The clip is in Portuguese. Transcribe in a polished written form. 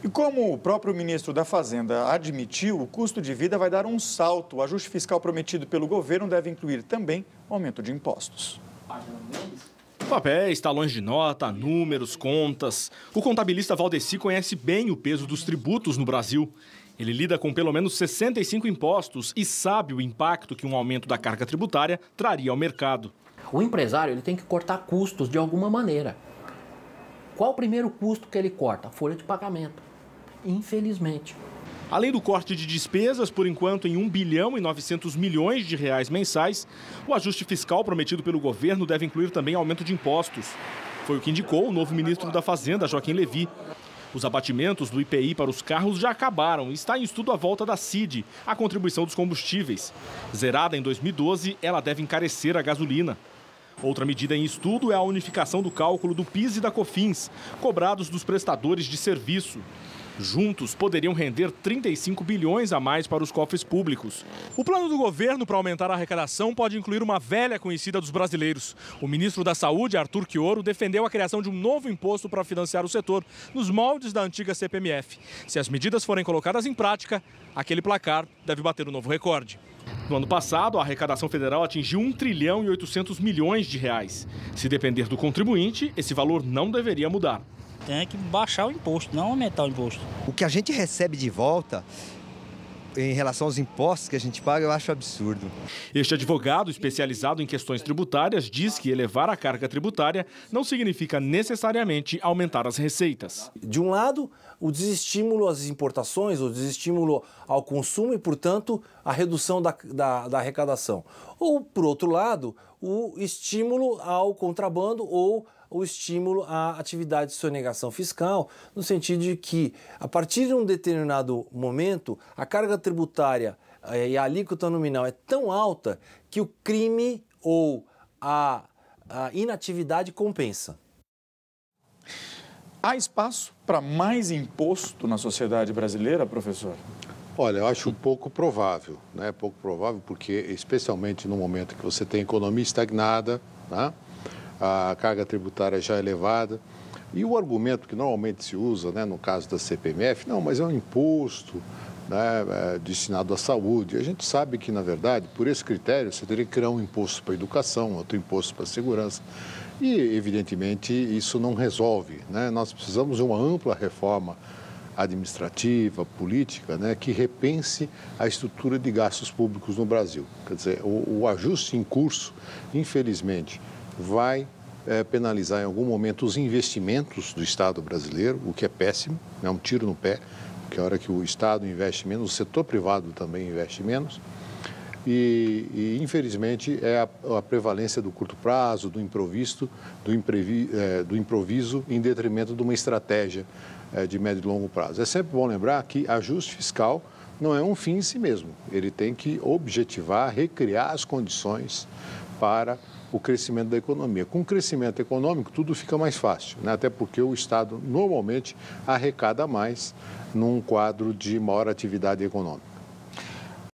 E como o próprio ministro da Fazenda admitiu, o custo de vida vai dar um salto. O ajuste fiscal prometido pelo governo deve incluir também o aumento de impostos. Papéis, talões de nota, números, contas. O contabilista Valdeci conhece bem o peso dos tributos no Brasil. Ele lida com pelo menos 65 impostos e sabe o impacto que um aumento da carga tributária traria ao mercado. O empresário ele tem que cortar custos de alguma maneira. Qual o primeiro custo que ele corta? A folha de pagamento. Infelizmente. Além do corte de despesas, por enquanto em 1 bilhão e 900 milhões de reais mensais, o ajuste fiscal prometido pelo governo deve incluir também aumento de impostos. Foi o que indicou o novo ministro da Fazenda, Joaquim Levy. Os abatimentos do IPI para os carros já acabaram e está em estudo a volta da CID, a contribuição dos combustíveis. Zerada em 2012, ela deve encarecer a gasolina. Outra medida em estudo é a unificação do cálculo do PIS e da COFINS, cobrados dos prestadores de serviço. Juntos, poderiam render 35 bilhões a mais para os cofres públicos. O plano do governo para aumentar a arrecadação pode incluir uma velha conhecida dos brasileiros. O ministro da Saúde, Arthur Quiorio, defendeu a criação de um novo imposto para financiar o setor, nos moldes da antiga CPMF. Se as medidas forem colocadas em prática, aquele placar deve bater um novo recorde. No ano passado, a arrecadação federal atingiu 1 trilhão e 800 milhões de reais. Se depender do contribuinte, esse valor não deveria mudar. Tem que baixar o imposto, não aumentar o imposto. O que a gente recebe de volta em relação aos impostos que a gente paga, eu acho absurdo. Este advogado especializado em questões tributárias diz que elevar a carga tributária não significa necessariamente aumentar as receitas. De um lado, o desestímulo às importações, o desestímulo ao consumo e, portanto, a redução da arrecadação. Ou, por outro lado, o estímulo ao contrabando ou o estímulo à atividade de sonegação fiscal, no sentido de que, a partir de um determinado momento, a carga tributária e a alíquota nominal é tão alta que o crime ou a inatividade compensa. Há espaço para mais imposto na sociedade brasileira, professor? Olha, eu acho pouco provável, né? Pouco provável porque, especialmente no momento que você tem economia estagnada, né? A carga tributária já é elevada. E o argumento que normalmente se usa, né, no caso da CPMF, não, mas é um imposto, né, destinado à saúde. A gente sabe que, na verdade, por esse critério, você teria que criar um imposto para a educação, outro imposto para a segurança. E, evidentemente, isso não resolve, né? Nós precisamos de uma ampla reforma administrativa, política, né, que repense a estrutura de gastos públicos no Brasil. Quer dizer, o ajuste em curso, infelizmente, vai penalizar em algum momento os investimentos do Estado brasileiro, o que é péssimo, é um tiro no pé, porque a hora que o Estado investe menos, o setor privado também investe menos. E infelizmente, é a prevalência do curto prazo, do improviso, do improviso em detrimento de uma estratégia de médio e longo prazo. É sempre bom lembrar que ajuste fiscal não é um fim em si mesmo. Ele tem que objetivar, recriar as condições para o crescimento da economia. Com o crescimento econômico, tudo fica mais fácil, né? Até porque o Estado normalmente arrecada mais num quadro de maior atividade econômica.